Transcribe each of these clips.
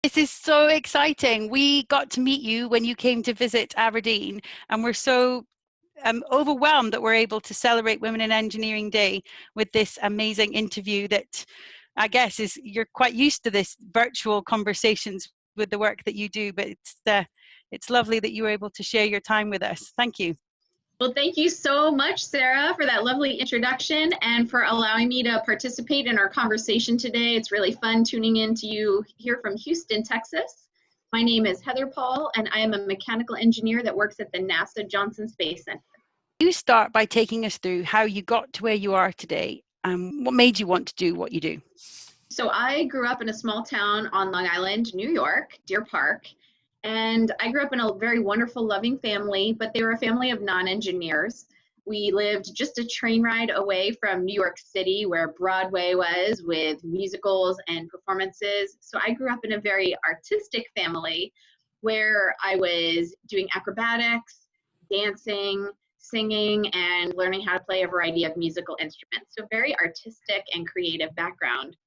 This is so exciting. We got to meet you when you came to visit Aberdeen, and we're so overwhelmed that we're able to celebrate Women in Engineering Day with this amazing interview that I guess is, you're quite used to this virtual conversations with the work that you do, but it's lovely that you were able to share your time with us. Thank you. Well, thank you so much, Sarah, for that lovely introduction and for allowing me to participate in our conversation today. It's really fun tuning in to you here from Houston, Texas. My name is Heather Paul, and I am a mechanical engineer that works at the NASA Johnson Space Center. You start by taking us through how you got to where you are today and what made you want to do what you do. So I grew up in a small town on Long Island, New York, Deer Park. And I grew up in a very wonderful, loving family, but they were a family of non-engineers. We lived just a train ride away from New York City, where Broadway was, with musicals and performances. So I grew up in a very artistic family where I was doing acrobatics, dancing, singing, and learning how to play a variety of musical instruments. So very artistic and creative background.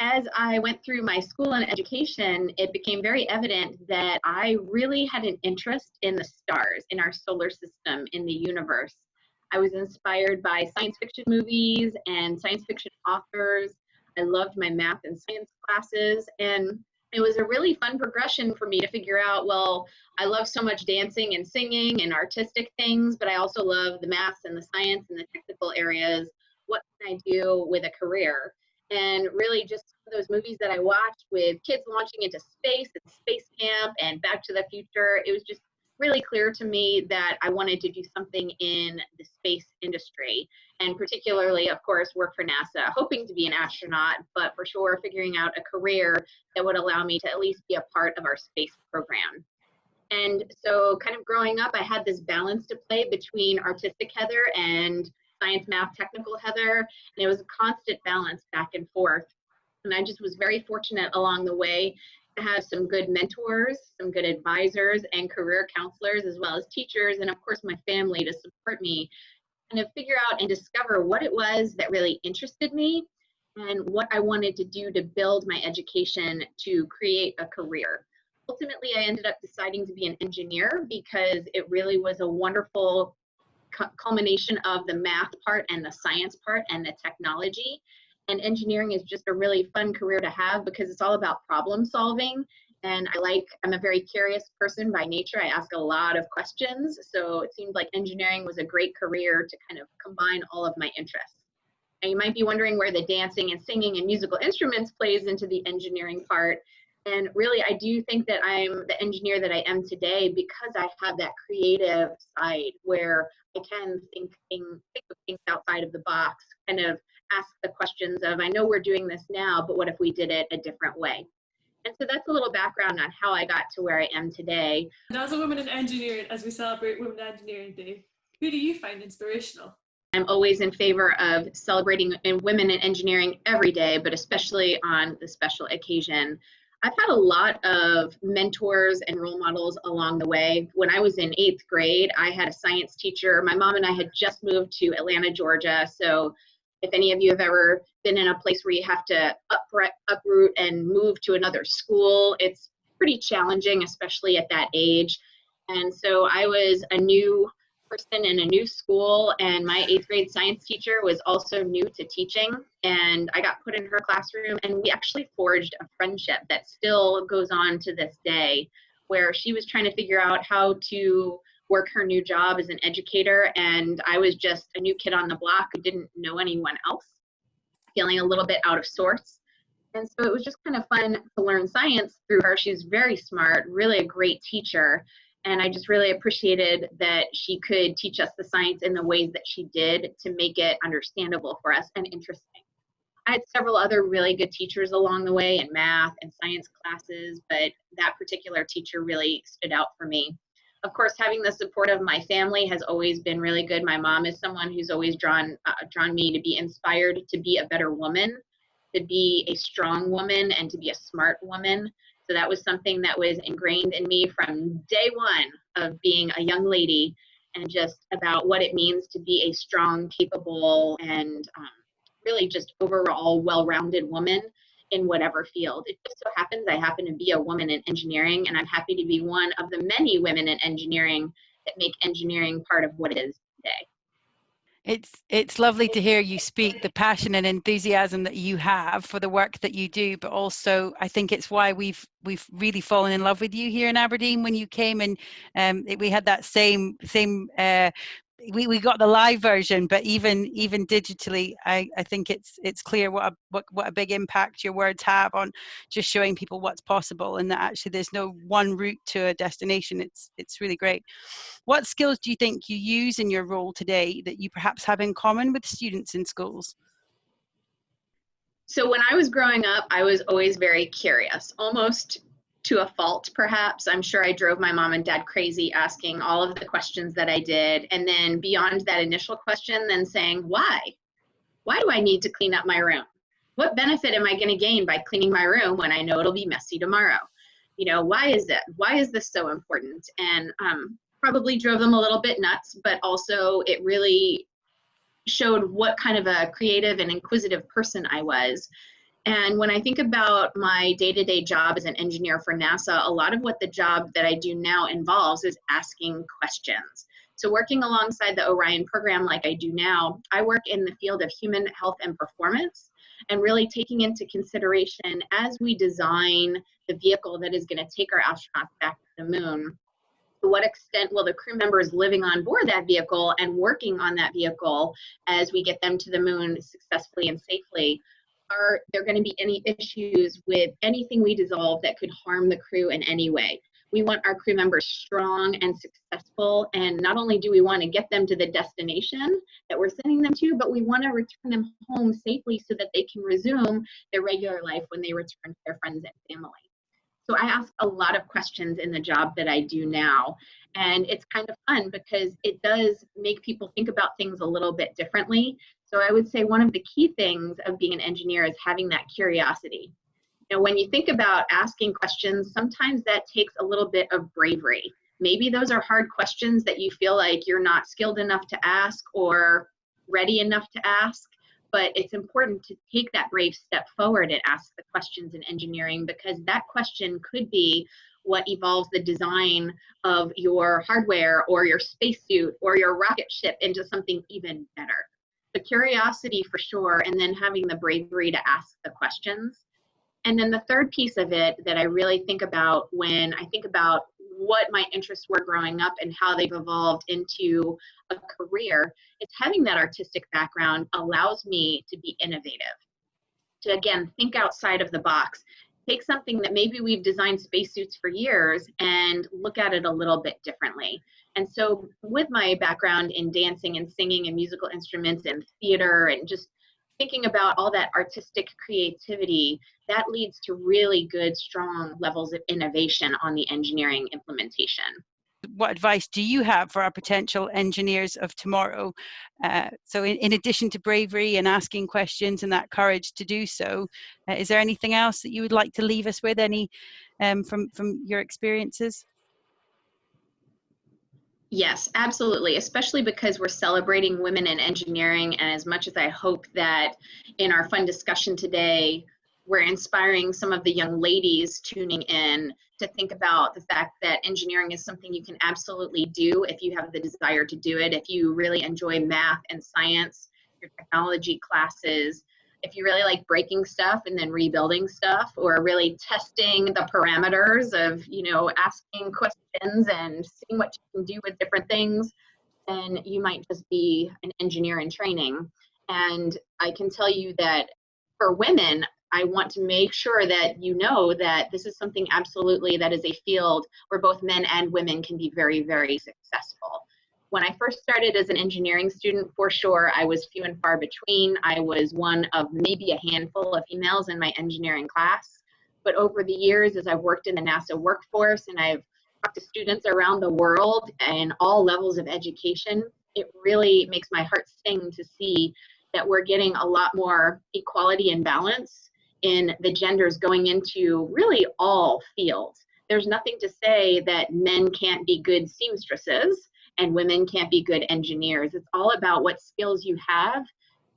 As I went through my school and education, it became very evident that I really had an interest in the stars, in our solar system, in the universe. I was inspired by science fiction movies and science fiction authors. I loved my math and science classes, and it was a really fun progression for me to figure out, well, I love so much dancing and singing and artistic things, but I also love the math and the science and the technical areas. What can I do with a career? And really just those movies that I watched with kids launching into space and Space Camp and Back to the Future, it was just really clear to me that I wanted to do something in the space industry, and particularly, of course, work for NASA, hoping to be an astronaut, but for sure figuring out a career that would allow me to at least be a part of our space program. And so kind of growing up, I had this balance to play between artistic Heather and science, math, technical Heather, and it was a constant balance back and forth. And I just was very fortunate along the way to have some good mentors, some good advisors and career counselors, as well as teachers, and of course my family to support me and to figure out and discover what it was that really interested me and what I wanted to do to build my education to create a career. Ultimately, I ended up deciding to be an engineer because it really was a wonderful culmination of the math part and the science part and the technology. And engineering is just a really fun career to have because it's all about problem solving. And I'm a very curious person by nature. I ask a lot of questions. So it seemed like engineering was a great career to kind of combine all of my interests. And you might be wondering where the dancing and singing and musical instruments plays into the engineering part. And really, I do think that I'm the engineer that I am today because I have that creative side where I can think of things outside of the box, kind of ask the questions of, I know we're doing this now, but what if we did it a different way? And so that's a little background on how I got to where I am today. And as a woman in engineering, as we celebrate Women in Engineering Day, who do you find inspirational? I'm always in favor of celebrating women in engineering every day, but especially on the special occasion. I've had a lot of mentors and role models along the way. When I was in 8th grade, I had a science teacher. My mom and I had just moved to Atlanta, Georgia. So if any of you have ever been in a place where you have to uproot and move to another school, it's pretty challenging, especially at that age. And so I was a new person in a new school, and my 8th grade science teacher was also new to teaching, and I got put in her classroom, and we actually forged a friendship that still goes on to this day, where she was trying to figure out how to work her new job as an educator, and I was just a new kid on the block who didn't know anyone else, feeling a little bit out of sorts. And so it was just kind of fun to learn science through her. She was very smart, really a great teacher. And I just really appreciated that she could teach us the science in the ways that she did to make it understandable for us and interesting. I had several other really good teachers along the way in math and science classes, but that particular teacher really stood out for me. Of course, having the support of my family has always been really good. My mom is someone who's always drawn me to be inspired to be a better woman, to be a strong woman, and to be a smart woman. So that was something that was ingrained in me from day one of being a young lady, and just about what it means to be a strong, capable, and really just overall well-rounded woman. in whatever field. It just so happens I happen to be a woman in engineering, and I'm happy to be one of the many women in engineering that make engineering part of what it is today. It's lovely to hear you speak, the passion and enthusiasm that you have for the work that you do, but also I think it's why we've really fallen in love with you here in Aberdeen when you came, and we had that same we got the live version, but even digitally, I think it's clear what a big impact your words have on just showing people what's possible, and that actually there's no one route to a destination. It's really great. What skills do you think you use in your role today that you perhaps have in common with students in schools? So when I was growing up, I was always very curious, almost to a fault, perhaps. I'm sure I drove my mom and dad crazy asking all of the questions that I did. And then beyond that initial question, then saying, why? Why do I need to clean up my room? What benefit am I going to gain by cleaning my room when I know it'll be messy tomorrow? Why is it? Why is this so important? And probably drove them a little bit nuts, but also it really showed what kind of a creative and inquisitive person I was. And when I think about my day-to-day job as an engineer for NASA, a lot of what the job that I do now involves is asking questions. So working alongside the Orion program like I do now, I work in the field of human health and performance, and really taking into consideration as we design the vehicle that is going to take our astronauts back to the moon, to what extent will the crew members living on board that vehicle and working on that vehicle as we get them to the moon successfully and safely, are there going to be any issues with anything we dissolve that could harm the crew in any way? We want our crew members strong and successful, and not only do we want to get them to the destination that we're sending them to, but we want to return them home safely so that they can resume their regular life when they return to their friends and family. So I ask a lot of questions in the job that I do now, and it's kind of fun because it does make people think about things a little bit differently. So I would say one of the key things of being an engineer is having that curiosity. When you think about asking questions, sometimes that takes a little bit of bravery. Maybe those are hard questions that you feel like you're not skilled enough to ask or ready enough to ask. But it's important to take that brave step forward and ask the questions in engineering, because that question could be what evolves the design of your hardware or your spacesuit or your rocket ship into something even better. The curiosity for sure, and then having the bravery to ask the questions. And then the third piece of it that I really think about when I think about what my interests were growing up and how they've evolved into a career, it's having that artistic background allows me to be innovative, to again, think outside of the box, take something that maybe we've designed spacesuits for years and look at it a little bit differently. And so with my background in dancing and singing and musical instruments and theater and just thinking about all that artistic creativity, that leads to really good, strong levels of innovation on the engineering implementation. What advice do you have for our potential engineers of tomorrow? So in addition to bravery and asking questions and that courage to do so, is there anything else that you would like to leave us with, any from your experiences? Yes, absolutely, especially because we're celebrating women in engineering. And as much as I hope that in our fun discussion today, we're inspiring some of the young ladies tuning in to think about the fact that engineering is something you can absolutely do if you have the desire to do it, if you really enjoy math and science, your technology classes, if you really like breaking stuff and then rebuilding stuff, or really testing the parameters of, asking questions and seeing what you can do with different things, then you might just be an engineer in training. And I can tell you that for women, I want to make sure that you know that this is something absolutely that is a field where both men and women can be very, very successful. When I first started as an engineering student, for sure, I was few and far between. I was one of maybe a handful of females in my engineering class. But over the years, as I've worked in the NASA workforce and I've talked to students around the world and all levels of education, it really makes my heart sing to see that we're getting a lot more equality and balance in the genders going into really all fields. There's nothing to say that men can't be good seamstresses and women can't be good engineers. It's all about what skills you have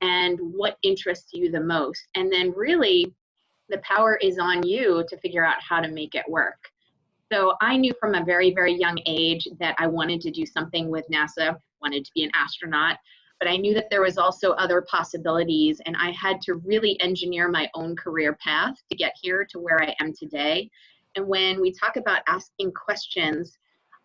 and what interests you the most. And then really The power is on you to figure out how to make it work. So I knew from a very, very young age that I wanted to do something with NASA, wanted to be an astronaut, but I knew that there was also other possibilities, and I had to really engineer my own career path to get here to where I am today. And when we talk about asking questions,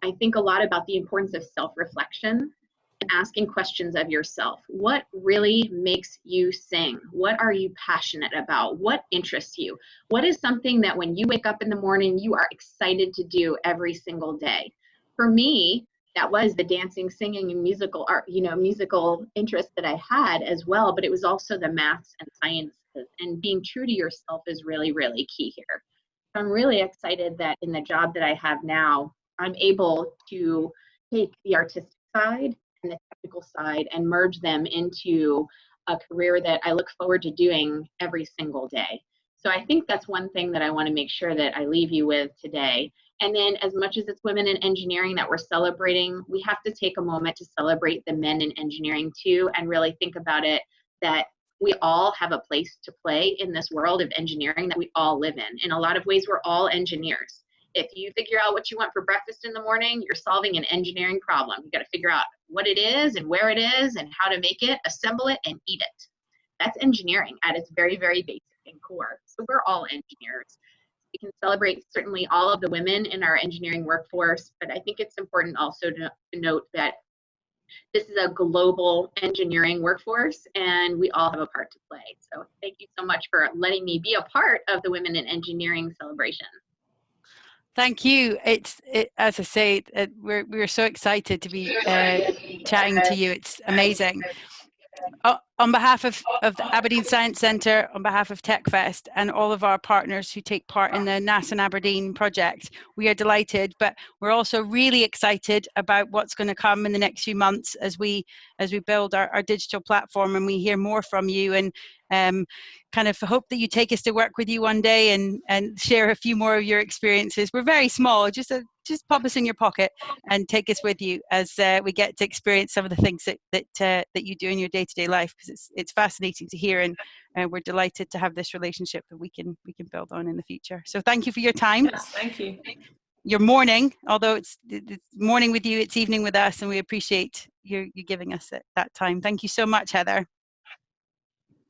I think a lot about the importance of self-reflection and asking questions of yourself. What really makes you sing? What are you passionate about? What interests you? What is something that when you wake up in the morning, you are excited to do every single day? For me, that was the dancing, singing, and musical art, musical interest that I had as well, but it was also the maths and sciences, and being true to yourself is really, really key here. So I'm really excited that in the job that I have now, I'm able to take the artistic side and the technical side and merge them into a career that I look forward to doing every single day. So I think that's one thing that I want to make sure that I leave you with today. And then as much as it's women in engineering that we're celebrating, we have to take a moment to celebrate the men in engineering too, and really think about it that we all have a place to play in this world of engineering that we all live in. In a lot of ways, we're all engineers. If you figure out what you want for breakfast in the morning, you're solving an engineering problem. You got to figure out what it is and where it is and how to make it, assemble it, and eat it. That's engineering at its very, very basic and core. So we're all engineers. We can celebrate certainly all of the women in our engineering workforce, but I think it's important also to note that this is a global engineering workforce and we all have a part to play. So thank you so much for letting me be a part of the Women in Engineering celebration. Thank you. As I say, we're so excited to be chatting to you. It's amazing. On behalf of the Aberdeen Science Centre, on behalf of TechFest and all of our partners who take part in the NASA and Aberdeen project, we are delighted, but we're also really excited about what's going to come in the next few months as we build our digital platform and we hear more from you, and kind of hope that you take us to work with you one day and share a few more of your experiences. We're very small, just pop us in your pocket and take us with you as we get to experience some of the things that you do in your day-to-day life, because it's fascinating to hear, and we're delighted to have this relationship that we can build on in the future. So thank you for your time. Yes, thank you. Your morning, although it's morning with you, it's evening with us, and we appreciate you giving us that time. Thank you so much, Heather.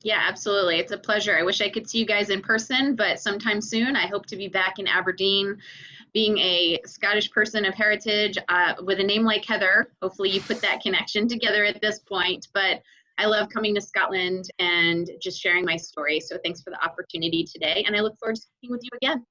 Yeah, absolutely. It's a pleasure. I wish I could see you guys in person, but sometime soon. I hope to be back in Aberdeen. Being a Scottish person of heritage with a name like Heather, hopefully you put that connection together at this point. But I love coming to Scotland and just sharing my story. So thanks for the opportunity today. And I look forward to speaking with you again.